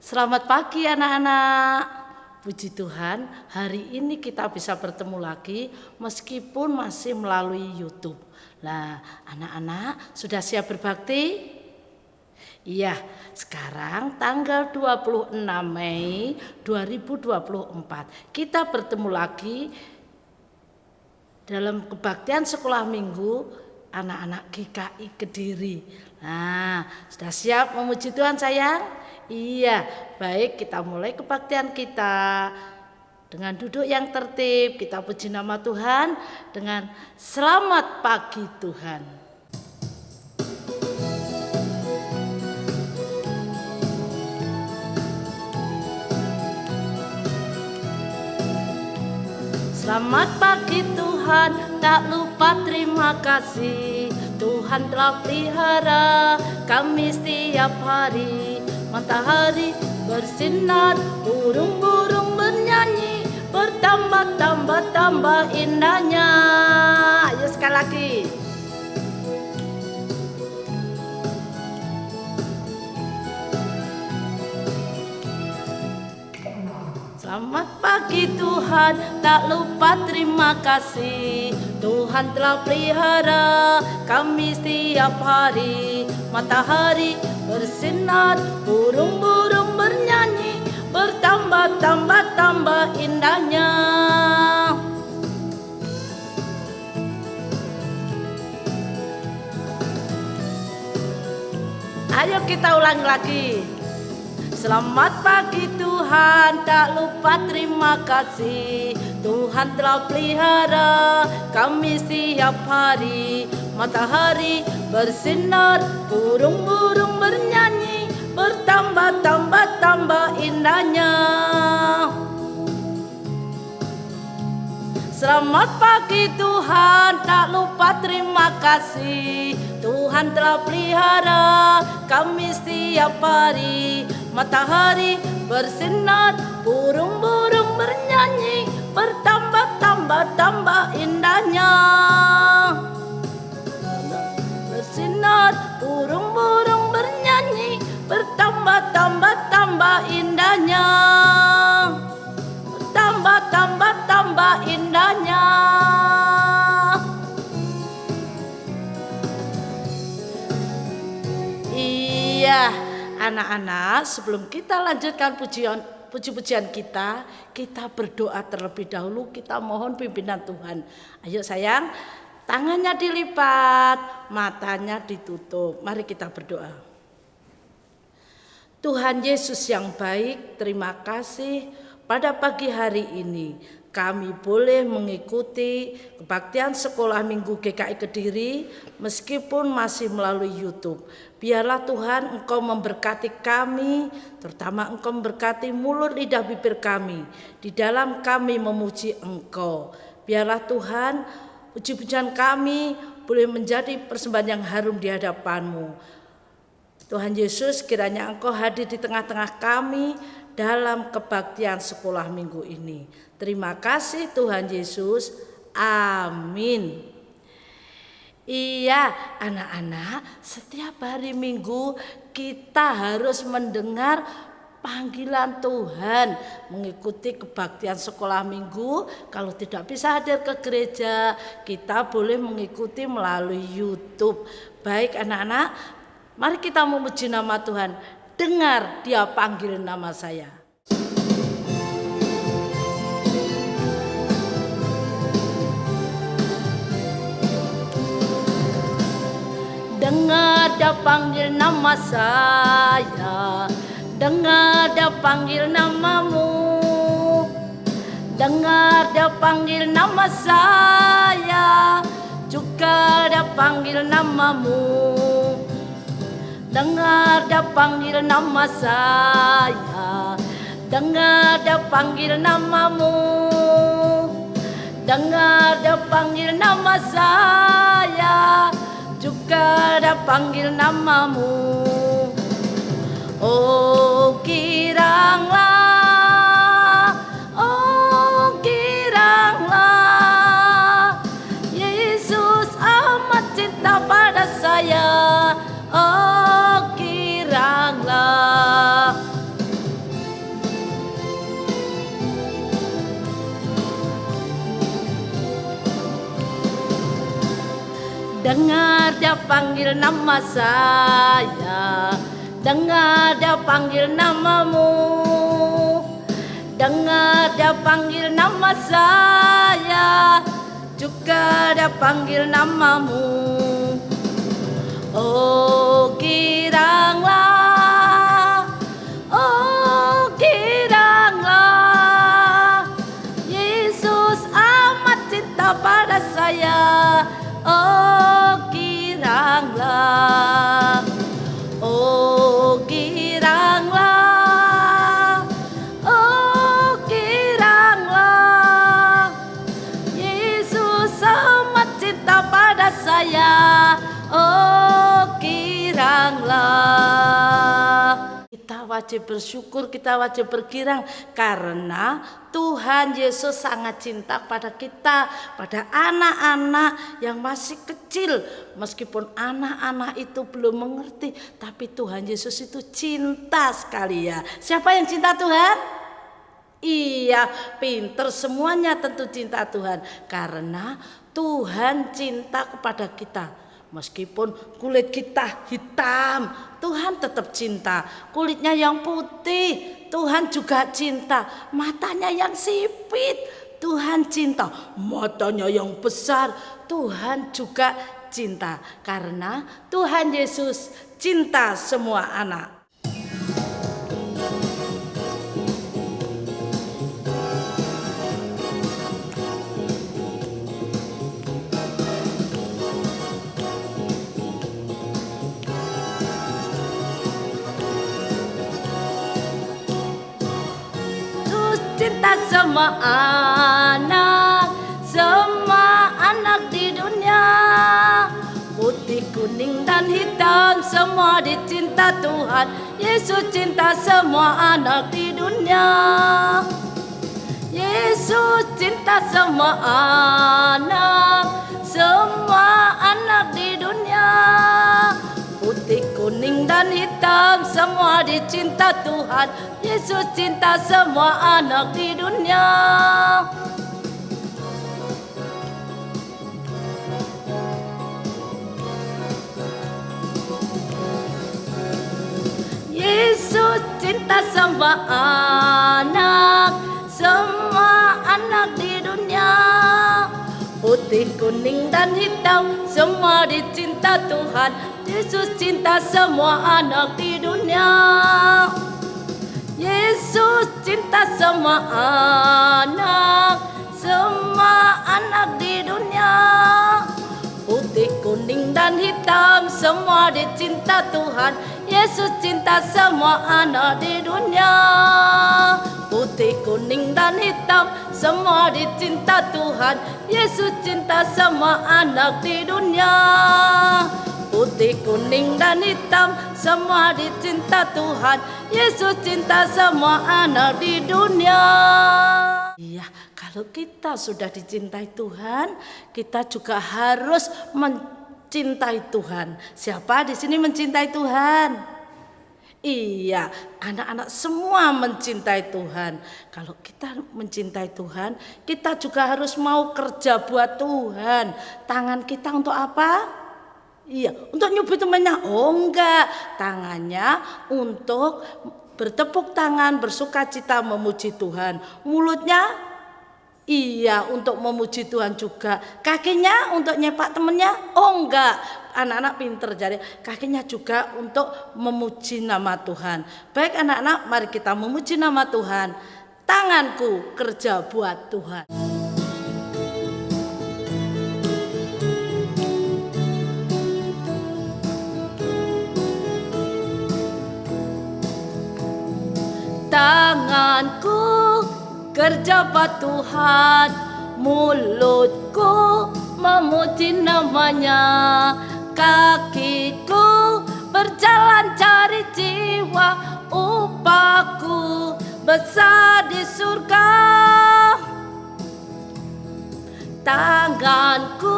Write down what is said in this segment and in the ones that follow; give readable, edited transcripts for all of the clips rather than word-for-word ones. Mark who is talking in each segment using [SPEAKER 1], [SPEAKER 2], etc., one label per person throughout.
[SPEAKER 1] Selamat pagi anak-anak. Puji Tuhan, hari ini kita bisa bertemu lagi meskipun masih melalui YouTube. Nah, anak-anak sudah siap berbakti? Iya, sekarang tanggal 26 Mei 2024 kita bertemu lagi dalam kebaktian sekolah minggu anak-anak GKI Kediri. Nah, sudah siap memuji Tuhan sayang? Iya, baik, kita mulai kebaktian kita dengan duduk yang tertib. Kita puji nama Tuhan dengan selamat pagi Tuhan. Selamat pagi Tuhan, tak lupa terima kasih. Tuhan telah pelihara kami setiap hari. Matahari bersinar, burung-burung bernyanyi, bertambah-tambah indahnya. Ayo sekali lagi. Selamat pagi Tuhan, tak lupa terima kasih. Tuhan telah pelihara kami setiap hari. Matahari bersinar, burung-burung bernyanyi, bertambah-tambah indahnya. Ayo kita ulangi lagi. Selamat pagi Tuhan, tak lupa terima kasih. Tuhan telah pelihara kami setiap hari. Matahari bersinar, burung-burung bernyanyi, bertambah-tambah indahnya. Selamat pagi Tuhan, tak lupa terima kasih. Tuhan telah pelihara kami setiap hari. Matahari bersinar, burung-burung bernyanyi, bertambah-tambah indahnya. Bersinar, burung-burung bernyanyi, bertambah-tambah indahnya. Bertambah-tambah indahnya. Iya, anak-anak, sebelum kita lanjutkan puji-pujian kita berdoa terlebih dahulu. Kita mohon pimpinan Tuhan. Ayo sayang, tangannya dilipat, matanya ditutup. Mari kita berdoa. Tuhan Yesus yang baik, terima kasih pada pagi hari ini kami boleh mengikuti kebaktian sekolah minggu GKI Kediri meskipun masih melalui YouTube. Biarlah Tuhan Engkau memberkati kami, terutama Engkau memberkati mulut lidah bibir kami, di dalam kami memuji Engkau. Biarlah Tuhan puji-pujian kami boleh menjadi persembahan yang harum di hadapan-Mu. Tuhan Yesus, kiranya Engkau hadir di tengah-tengah kami dalam kebaktian sekolah minggu ini. Terima kasih Tuhan Yesus. Amin. Iya, anak-anak, setiap hari Minggu kita harus mendengar panggilan Tuhan, mengikuti kebaktian sekolah minggu. Kalau tidak bisa hadir ke gereja, kita boleh mengikuti melalui YouTube. Baik anak-anak, mari kita memuji nama Tuhan. Dengar Dia panggil nama saya. Dengar Dia panggil nama saya. Dengar Dia panggil namamu. Dengar Dia panggil nama saya. Juga Dia panggil namamu. Dengar Dia panggil nama saya. Dengar Dia panggil namamu. Dengar Dia panggil nama saya. Juga Dia panggil namamu. Oh giranglah, oh giranglah, Yesus amat cinta pada saya. Oh giranglah, Dengar dia panggil nama saya, dengar dia panggil namamu, dengar dia panggil nama saya, juga dia panggil namamu. Oh giranglah, oh giranglah, Yesus amat cinta pada saya. Oh giranglah, oh giranglah, oh giranglah, Yesus amat cinta pada saya. Oh giranglah. Kita wajib bersyukur, kita wajib bergirang karena Tuhan Yesus sangat cinta pada kita, pada anak-anak yang masih kecil. Meskipun anak-anak itu belum mengerti, tapi Tuhan Yesus itu cinta sekali ya. Siapa yang cinta Tuhan? Iya, pinter semuanya tentu cinta Tuhan, karena Tuhan cinta kepada kita. Meskipun kulit kita hitam, Tuhan tetap cinta. Kulitnya yang putih, Tuhan juga cinta. Matanya yang sipit, Tuhan cinta. Matanya yang besar, Tuhan juga cinta. Karena Tuhan Yesus cinta semua anak. Cinta semua anak di dunia, putih, kuning, dan hitam, semua dicinta Tuhan. Yesus cinta semua anak di dunia. Yesus cinta semua anak di dunia. Putih, kuning, dan hitam, semua dicinta Tuhan. Yesus cinta semua anak di dunia. Yesus cinta semua anak di dunia. Putih, kuning, dan hitam, semua dicinta Tuhan. Yesus cinta semua anak di dunia. Yesus cinta semua anak di dunia. Putih, kuning, dan hitam, semua dicinta Tuhan. Yesus cinta semua anak di dunia. Putih, kuning, dan hitam, semua dicinta Tuhan. Yesus cinta semua anak di dunia. Putih, kuning, dan hitam, semua dicinta Tuhan. Yesus cinta semua anak di dunia. Iya, kalau kita sudah dicintai Tuhan, kita juga harus mencintai Tuhan. Siapa di sini mencintai Tuhan? Iya, anak-anak semua mencintai Tuhan. Kalau kita mencintai Tuhan, kita juga harus mau kerja buat Tuhan. Tangan kita untuk apa? Iya, untuk nyubit temannya. Oh enggak, tangannya untuk bertepuk tangan, bersukacita memuji Tuhan. Mulutnya iya untuk memuji Tuhan juga. Kakinya untuk nyepak temennya. Oh enggak, anak-anak pinter jadi kakinya juga untuk memuji nama Tuhan. Baik anak-anak, mari kita memuji nama Tuhan. Tanganku kerja buat Tuhan. Tanganku kerja buat Tuhan, mulutku memuji namanya, kakiku berjalan cari jiwa, upahku besar di surga. Tanganku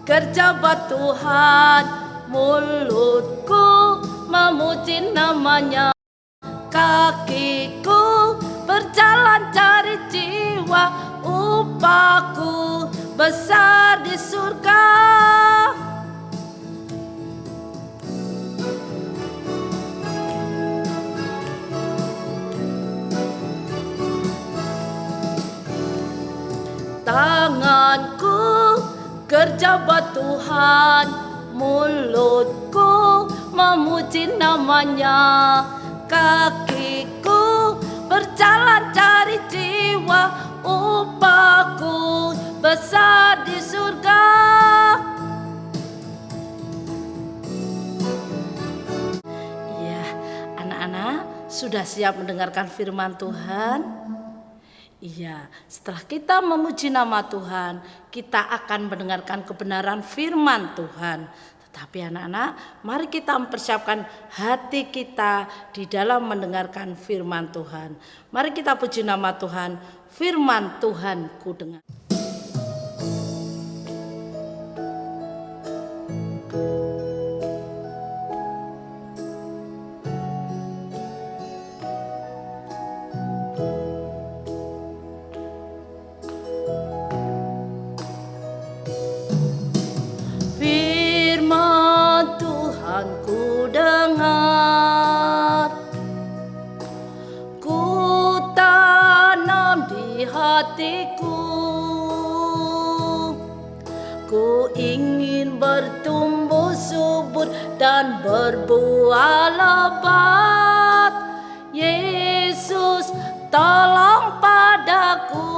[SPEAKER 1] kerja buat Tuhan, mulutku memuji namanya, kakiku berjalan cari jiwa, upahku besar di surga. Tanganku kerja buat Tuhan, mulutku memuji namanya, kakiku berjalan cari jiwa, upahku besar di surga. Ya, anak-anak sudah siap mendengarkan firman Tuhan? Iya, setelah kita memuji nama Tuhan, kita akan mendengarkan kebenaran firman Tuhan. Tetapi anak-anak, mari kita mempersiapkan hati kita di dalam mendengarkan firman Tuhan. Mari kita puji nama Tuhan, firman Tuhan ku dengar. Hatiku, ku ingin bertumbuh subur dan berbuah lebat. Yesus, tolong padaku.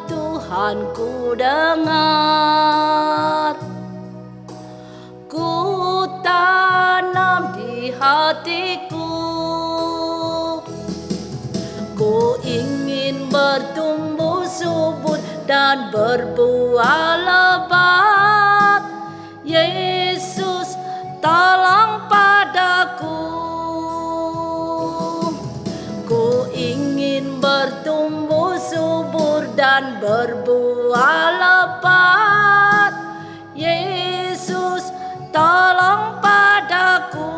[SPEAKER 1] Tuhan ku dengar, ku tanam di hatiku, ku ingin bertumbuh subur dan berbuah lebat. Yesus, tolong padaku. Ku ingin bertumbuh subur dan berbuah lebat. Yesus, tolong padaku.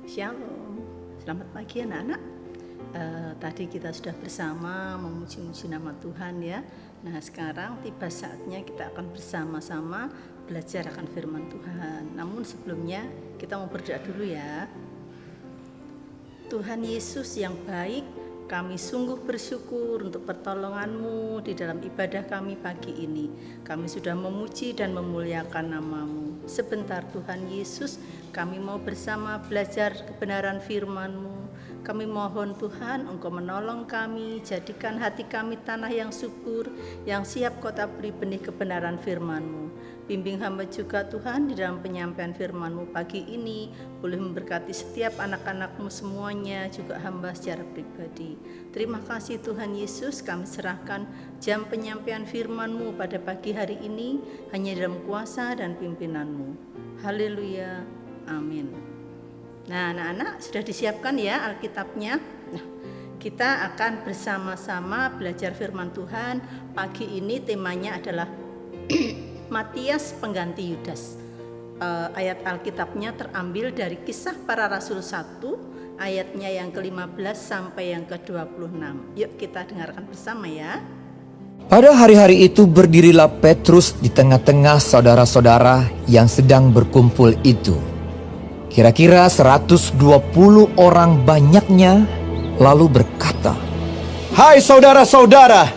[SPEAKER 2] Shalom, selamat pagi anak-anak. Tadi kita sudah bersama memuji-muji nama Tuhan ya. Nah sekarang tiba saatnya kita akan bersama-sama belajar akan firman Tuhan. Namun sebelumnya kita mau berdoa dulu ya. Tuhan Yesus yang baik, kami sungguh bersyukur untuk pertolongan-Mu di dalam ibadah kami pagi ini. Kami sudah memuji dan memuliakan nama-Mu. Sebentar Tuhan Yesus, kami mau bersama belajar kebenaran firman-Mu. Kami mohon Tuhan Engkau menolong kami, jadikan hati kami tanah yang subur, yang siap Kau taburi benih kebenaran firman-Mu. Bimbing hamba juga Tuhan di dalam penyampaian firman-Mu pagi ini, boleh memberkati setiap anak-anak-Mu semuanya, juga hamba secara pribadi. Terima kasih Tuhan Yesus, kami serahkan jam penyampaian firman-Mu pada pagi hari ini, hanya dalam kuasa dan pimpinan-Mu. Haleluya, amin. Nah anak-anak sudah disiapkan ya Alkitabnya. Nah, kita akan bersama-sama belajar firman Tuhan. Pagi ini temanya adalah Matias pengganti Yudas. Ayat Alkitabnya terambil dari Kisah Para Rasul 1 ayatnya yang ke-15 sampai yang ke-26. Yuk kita dengarkan bersama ya.
[SPEAKER 3] Pada hari-hari itu berdirilah Petrus di tengah-tengah saudara-saudara yang sedang berkumpul itu. Kira-kira 120 orang banyaknya, lalu berkata,
[SPEAKER 4] "Hai saudara-saudara,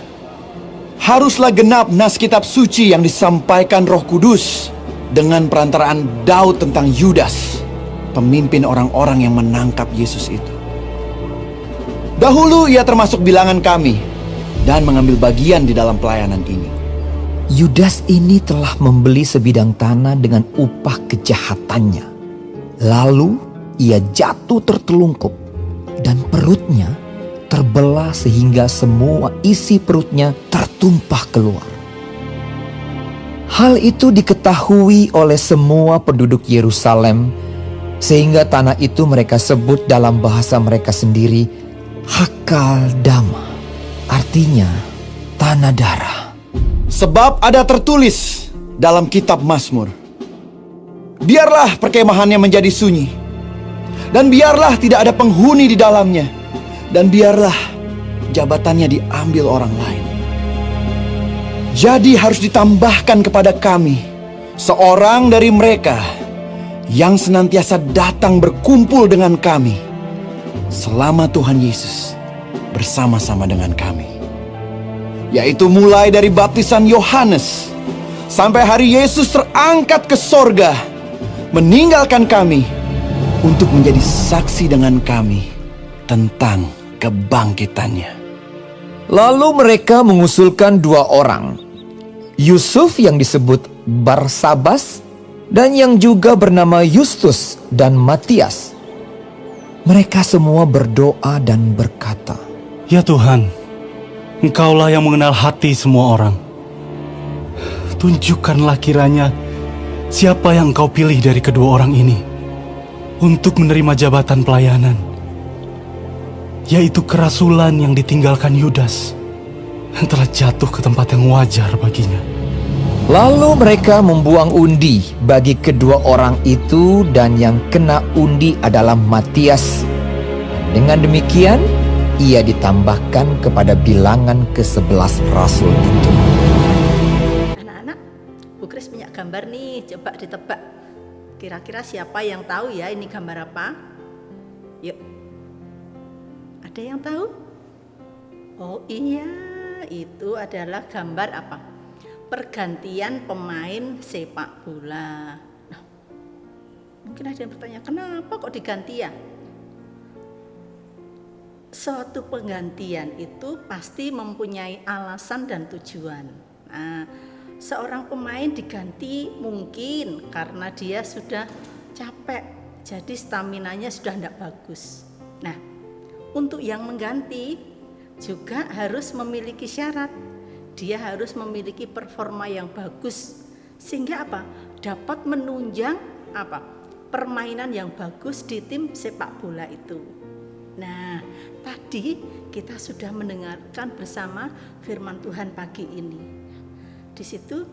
[SPEAKER 4] haruslah genap nas kitab suci yang disampaikan Roh Kudus dengan perantaraan Daud tentang Yudas, pemimpin orang-orang yang menangkap Yesus itu. Dahulu ia termasuk bilangan kami dan mengambil bagian di dalam pelayanan ini.
[SPEAKER 3] Yudas ini telah membeli sebidang tanah dengan upah kejahatannya. Lalu ia jatuh tertelungkup dan perutnya terbelah sehingga semua isi perutnya tertumpah keluar. Hal itu diketahui oleh semua penduduk Yerusalem Sehingga tanah itu mereka sebut dalam bahasa mereka sendiri Hakaldama, artinya tanah darah.
[SPEAKER 4] Sebab ada tertulis dalam kitab Mazmur, biarlah perkemahannya menjadi sunyi, dan biarlah tidak ada penghuni di dalamnya, dan biarlah jabatannya diambil orang lain. Jadi harus ditambahkan kepada kami seorang dari mereka yang senantiasa datang berkumpul dengan kami selama Tuhan Yesus bersama-sama dengan kami, yaitu mulai dari baptisan Yohanes sampai hari Yesus terangkat ke sorga, meninggalkan kami untuk menjadi saksi dengan kami tentang kebangkitannya.
[SPEAKER 3] Lalu mereka mengusulkan 2 orang, Yusuf yang disebut Barsabas dan yang juga bernama Justus dan Matias. Mereka semua berdoa dan berkata,
[SPEAKER 5] Ya Tuhan, Engkaulah yang mengenal hati semua orang. Tunjukkanlah kiranya siapa yang Engkau pilih dari kedua orang ini untuk menerima jabatan pelayanan, yaitu kerasulan yang ditinggalkan Yudas, yang telah jatuh ke tempat yang wajar baginya.
[SPEAKER 3] Lalu mereka membuang undi bagi kedua orang itu, dan yang kena undi adalah Matias. Dengan demikian, ia ditambahkan kepada bilangan ke-11 rasul itu.
[SPEAKER 2] Anak-anak, Bu Kris punya gambar nih, coba ditebak. Kira-kira siapa yang tahu ya ini gambar apa? Yuk. Ada yang tahu? Oh iya, itu adalah gambar apa? Pergantian pemain sepak bola. Nah, mungkin ada yang bertanya, kenapa kok diganti ya? Suatu penggantian itu pasti mempunyai alasan dan tujuan. Nah, seorang pemain diganti mungkin karena dia sudah capek, jadi staminanya sudah tidak bagus. Nah, untuk yang mengganti juga harus memiliki syarat. Dia harus memiliki performa yang bagus, sehingga apa? Dapat menunjang apa? Permainan yang bagus di tim sepak bola itu. Nah, tadi kita sudah mendengarkan bersama firman Tuhan pagi ini. Di situ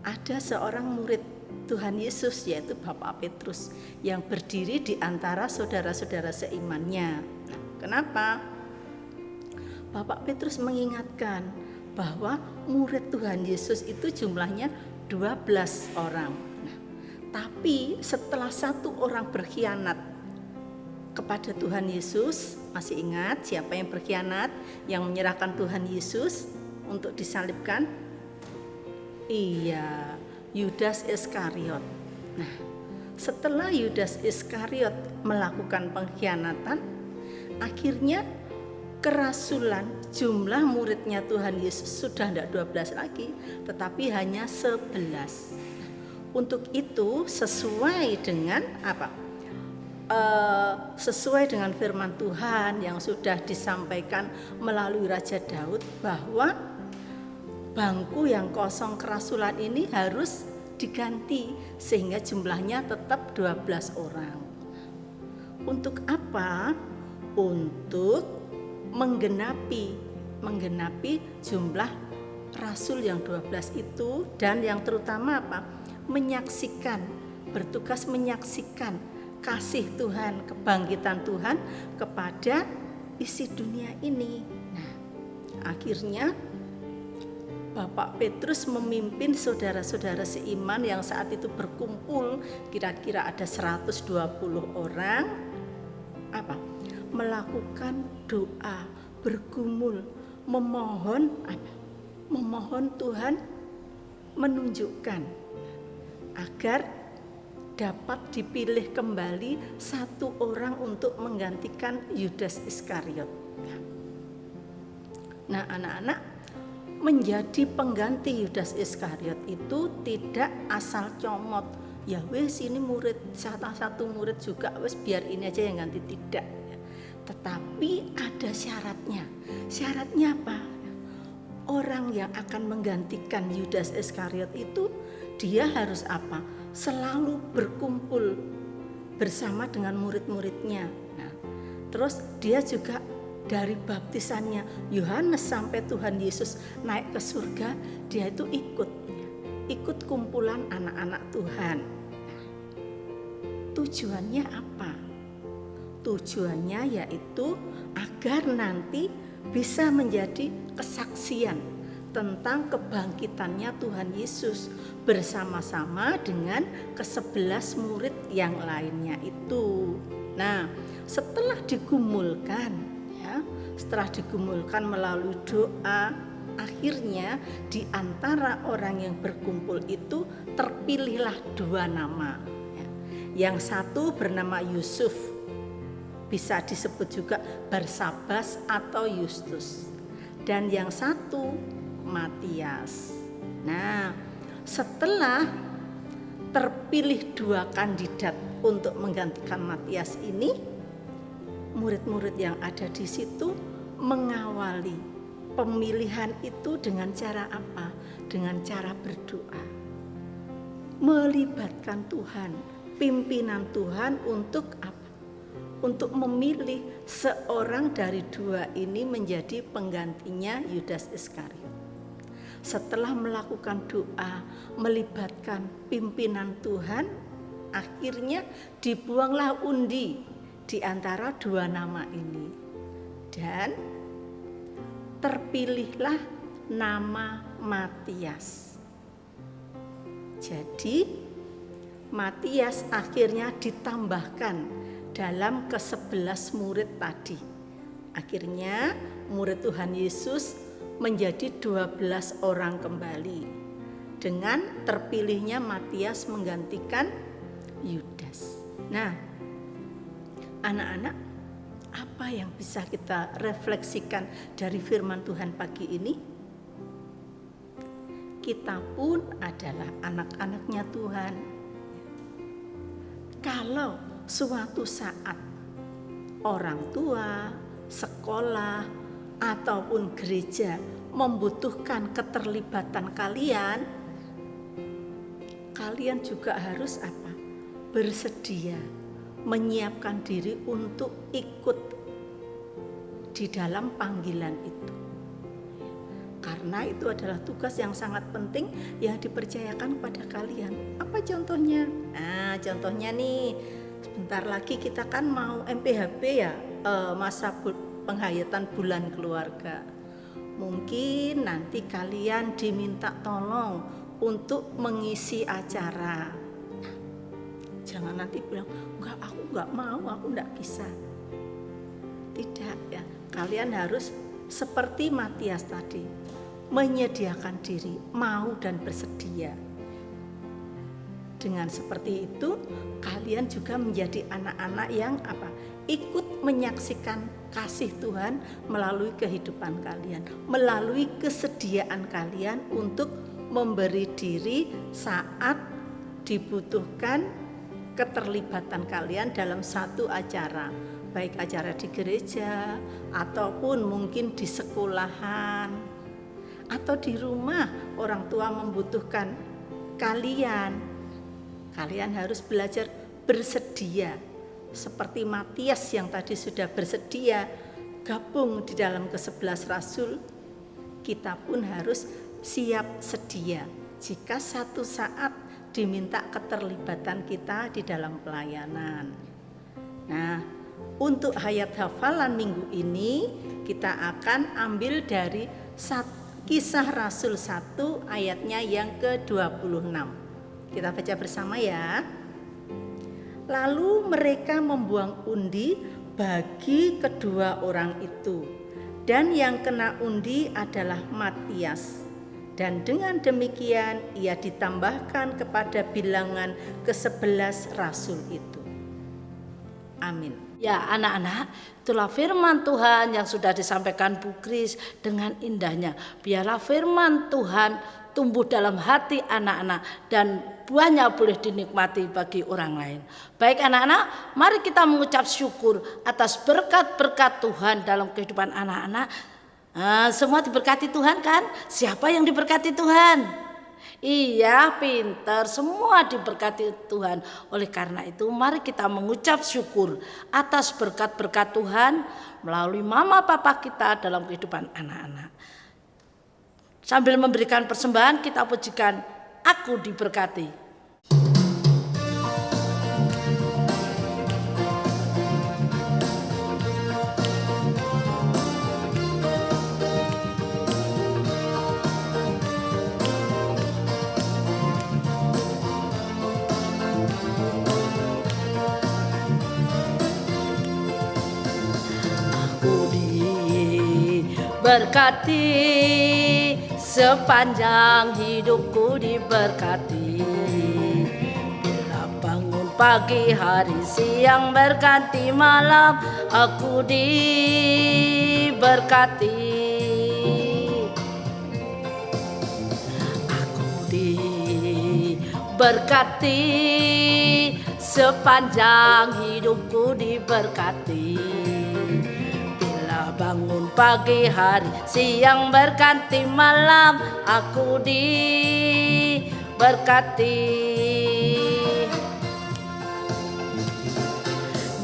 [SPEAKER 2] ada seorang murid Tuhan Yesus, yaitu Bapak Petrus, yang berdiri di antara saudara-saudara seimannya. Kenapa? Bapak Petrus mengingatkan bahwa murid Tuhan Yesus itu jumlahnya 12 orang. Nah, tapi setelah 1 orang berkhianat kepada Tuhan Yesus, masih ingat siapa yang berkhianat, yang menyerahkan Tuhan Yesus untuk disalibkan? Iya, Yudas Iskariot. Nah, setelah Yudas Iskariot melakukan pengkhianatan, akhirnya kerasulan jumlah muridnya Tuhan Yesus sudah tidak 12 lagi, tetapi hanya 11. Untuk itu sesuai dengan apa? Sesuai dengan firman Tuhan yang sudah disampaikan melalui Raja Daud, bahwa bangku yang kosong kerasulan ini harus diganti sehingga jumlahnya tetap 12 orang. Untuk apa? Untuk menggenapi jumlah rasul yang 12 itu, dan yang terutama apa? Menyaksikan, bertugas menyaksikan kasih Tuhan, kebangkitan Tuhan kepada isi dunia ini. Nah, akhirnya Bapak Petrus memimpin saudara-saudara seiman yang saat itu berkumpul, kira-kira ada 120 orang, apa? Melakukan doa, bergumul, memohon apa? Memohon Tuhan menunjukkan agar dapat dipilih kembali 1 orang untuk menggantikan Yudas Iskariot. Nah, anak-anak, menjadi pengganti Yudas Iskariot itu tidak asal comot. Ya wes, ini murid, satu murid juga, wes biar ini aja yang ganti, tidak. Tetapi ada syaratnya. Syaratnya apa? Orang yang akan menggantikan Yudas Iskariot itu, dia harus apa? Selalu berkumpul bersama dengan murid-muridnya. Nah, terus dia juga dari baptisannya Yohanes sampai Tuhan Yesus naik ke surga, dia itu ikut kumpulan anak-anak Tuhan. Tujuannya apa? Tujuannya yaitu agar nanti bisa menjadi kesaksian tentang kebangkitannya Tuhan Yesus bersama-sama dengan ke-11 murid yang lainnya itu. Nah, setelah digumulkan melalui doa, akhirnya di antara orang yang berkumpul itu terpilihlah 2 nama. Yang satu bernama Yusuf, bisa disebut juga Barsabas atau Yustus. Dan yang satu Matias. Nah, setelah terpilih 2 kandidat untuk menggantikan Matias ini, murid-murid yang ada di situ mengawali pemilihan itu dengan cara apa? Dengan cara berdoa. Melibatkan Tuhan, pimpinan Tuhan untuk apa? Untuk memilih seorang dari 2 ini menjadi penggantinya Yudas Iskariot. Setelah melakukan doa, melibatkan pimpinan Tuhan, akhirnya dibuanglah undi di antara 2 nama ini. Dan terpilihlah nama Matias. Jadi Matias akhirnya ditambahkan dalam ke-11 murid tadi. Akhirnya murid Tuhan Yesus menjadi 12 orang kembali, dengan terpilihnya Matias menggantikan Yudas. Nah, anak-anak, apa yang bisa kita refleksikan dari firman Tuhan pagi ini? Kita pun adalah anak-anaknya Tuhan. Kalau suatu saat orang tua, sekolah, ataupun gereja membutuhkan keterlibatan kalian juga harus apa? Bersedia, menyiapkan diri untuk ikut di dalam panggilan itu. Karena itu adalah tugas yang sangat penting yang dipercayakan kepada kalian. Apa contohnya? Nah, contohnya nih, sebentar lagi kita kan mau MPHB ya, masa penghayatan bulan keluarga. Mungkin nanti kalian diminta tolong untuk mengisi acara. Jangan nanti bilang, enggak, aku enggak mau, aku enggak bisa. Tidak ya, kalian harus seperti Matias tadi, menyediakan diri, mau dan bersedia. Dengan seperti itu, kalian juga menjadi anak-anak yang apa? Ikut menyaksikan kasih Tuhan melalui kehidupan kalian, melalui kesediaan kalian untuk memberi diri saat dibutuhkan keterlibatan kalian dalam satu acara, baik acara di gereja ataupun mungkin di sekolahan atau di rumah orang tua membutuhkan kalian harus belajar bersedia. Seperti Matias yang tadi sudah bersedia gabung di dalam ke-11 Rasul, kita pun harus siap sedia jika satu saat diminta keterlibatan kita di dalam pelayanan. Nah, untuk hayat hafalan minggu ini kita akan ambil dari Kisah Rasul 1 ayatnya yang ke-26. Kita baca bersama ya. Lalu mereka membuang undi bagi kedua orang itu, dan yang kena undi adalah Matias. Dan dengan demikian ia ditambahkan kepada bilangan ke-11 rasul itu. Amin.
[SPEAKER 1] Ya anak-anak, itulah firman Tuhan yang sudah disampaikan Bu Kris dengan indahnya. Biarlah firman Tuhan tumbuh dalam hati anak-anak dan buahnya boleh dinikmati bagi orang lain. Baik anak-anak, mari kita mengucap syukur atas berkat-berkat Tuhan dalam kehidupan anak-anak. Semua diberkati Tuhan kan? Siapa yang diberkati Tuhan? Iya, pinter, semua diberkati Tuhan. Oleh karena itu, mari kita mengucap syukur atas berkat-berkat Tuhan melalui mama papa kita dalam kehidupan anak-anak. Sambil memberikan persembahan, kita pujikan Aku Diberkati. Berkati sepanjang hidupku diberkati. Bila bangun pagi hari siang berganti malam, aku diberkati. Aku diberkati sepanjang hidupku diberkati. Bangun pagi hari siang berganti malam, aku diberkati.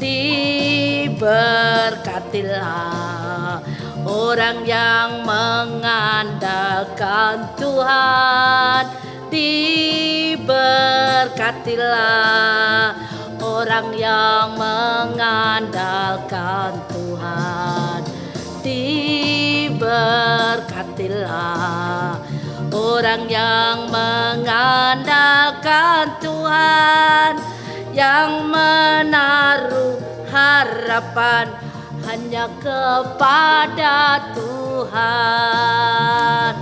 [SPEAKER 1] Diberkatilah orang yang mengandalkan Tuhan. Diberkatilah orang yang mengandalkan Tuhan. Diberkatilah orang yang mengandalkan Tuhan, yang menaruh harapan hanya kepada Tuhan.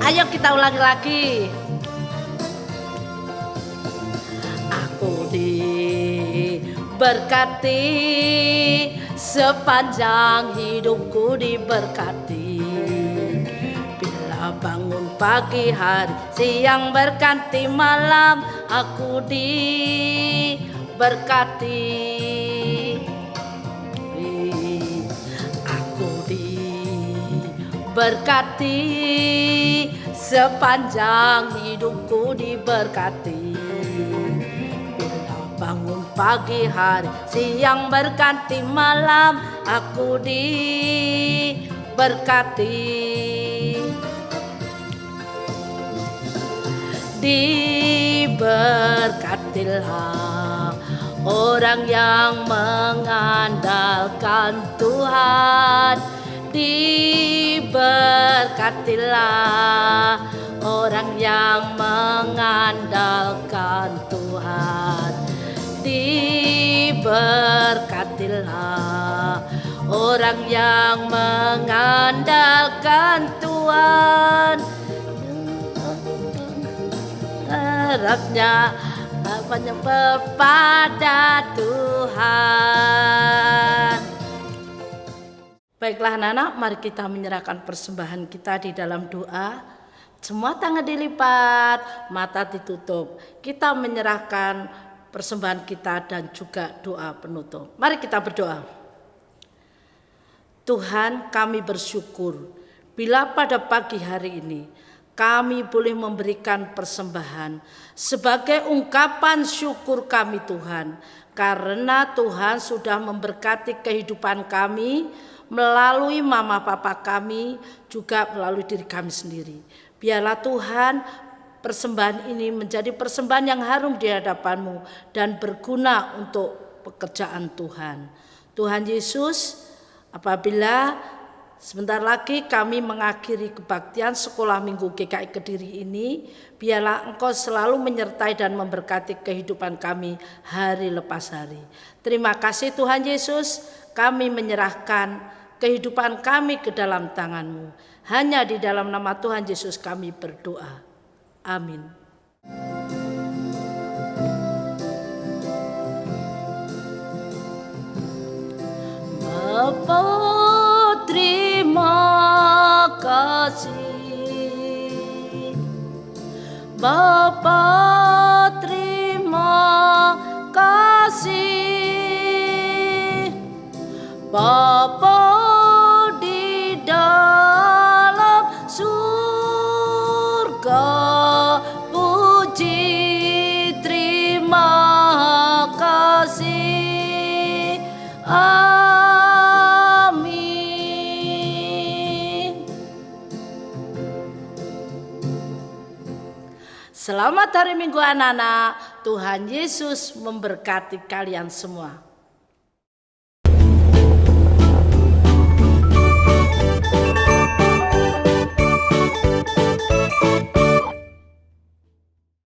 [SPEAKER 1] Ayo kita ulangi lagi. Aku diberkati sepanjang hidupku diberkati. Bila bangun pagi hari siang berganti malam, aku diberkati. Berkati sepanjang hidupku diberkati. Bila bangun pagi hari siang berganti malam, aku diberkati. Diberkatilah orang yang mengandalkan Tuhan. Diberkatilah orang yang mengandalkan Tuhan. Diberkatilah orang yang mengandalkan Tuhan. Harapnya menyembah pada Tuhan. Baiklah anak-anak, mari kita menyerahkan persembahan kita di dalam doa. Semua tangan dilipat, mata ditutup. Kita menyerahkan persembahan kita dan juga doa penutup. Mari kita berdoa. Tuhan, kami bersyukur bila pada pagi hari ini kami boleh memberikan persembahan sebagai ungkapan syukur kami Tuhan. Karena Tuhan sudah memberkati kehidupan kami melalui mama papa kami, juga melalui diri kami sendiri. Biarlah Tuhan persembahan ini menjadi persembahan yang harum di hadapan-Mu dan berguna untuk pekerjaan Tuhan. Tuhan Yesus, apabila sebentar lagi kami mengakhiri kebaktian sekolah minggu GKI Kediri ini, biarlah Engkau selalu menyertai dan memberkati kehidupan kami hari lepas hari. Terima kasih Tuhan Yesus, kami menyerahkan kehidupan kami ke dalam tangan-Mu. Hanya di dalam nama Tuhan Yesus kami berdoa. Amin. Bapa, terima kasih Bapa, terima kasih. Bapa di dalam surga, puji terima kasih. Amin. Selamat hari Minggu anak-anak. Tuhan Yesus memberkati kalian semua.